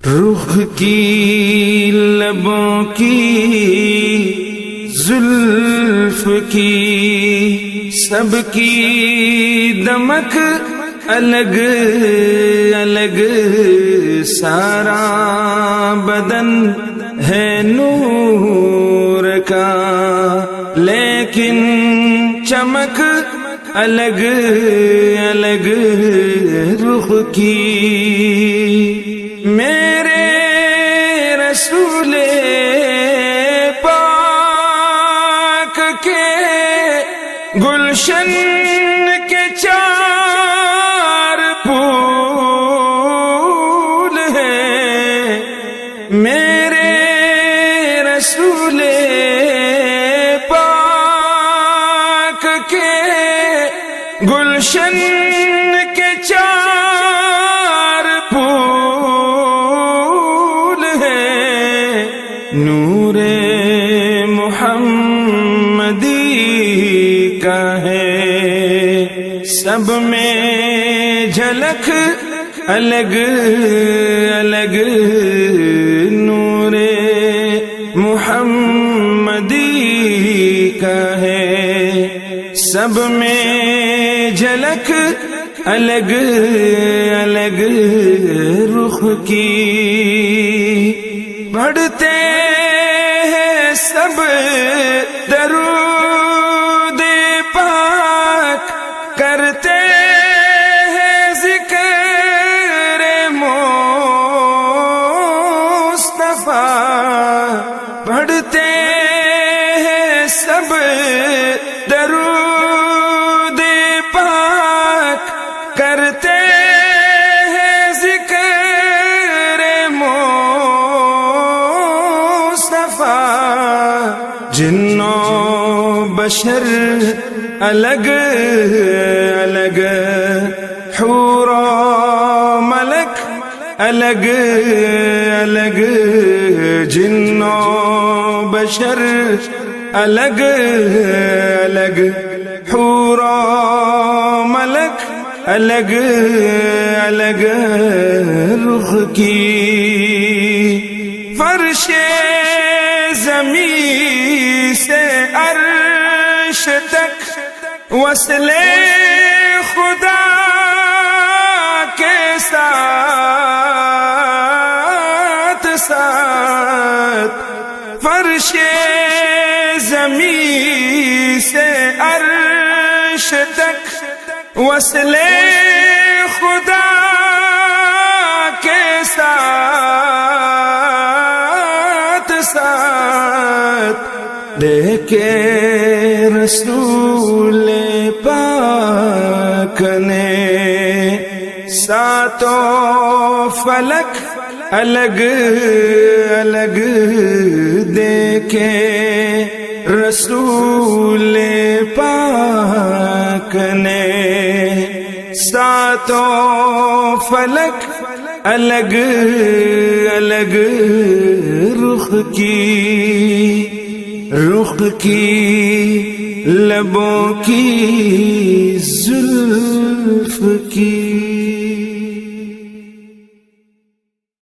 رخ کی لبوں کی زلف کی سب کی دمک الگ الگ، سارا بدن ہے نور کا لیکن چمک الگ الگ رخ کی۔ میرے رسول پاک کے گلشن کے چار پھول ہیں، میرے رسول پاک کے گلشن کے چار پھول ہیں، نور محمدی کا ہے سب میں جھلک الگ الگ، نور محمدی کا ہے سب میں جھلک الگ الگ رخ کی۔ بڑھتے ہیں سب درود پاک، کرتے ہیں ذکر مصطفیٰ، بڑھتے ہیں سب درود پاک، کرتے ہیں ذکر مصطفیٰ، جن و بشر الگ الگ، حور و ملک الگ الگ، جن و بشر الگ الگ، حور و ملک الگ الگ رخ کی۔ فرش زمین سے عرش تک وصل خدا کے ساتھ ساتھ، فرش زمین سے عرش تک وصل خدا کے ساتھ ساتھ، دیکھے رسول پاک نے ساتوں فلک الگ الگ، دیکھے رسول پاک نے ساتوں فلک الگ الگ رخ کی، رخ کی لبوں کی زلف کی۔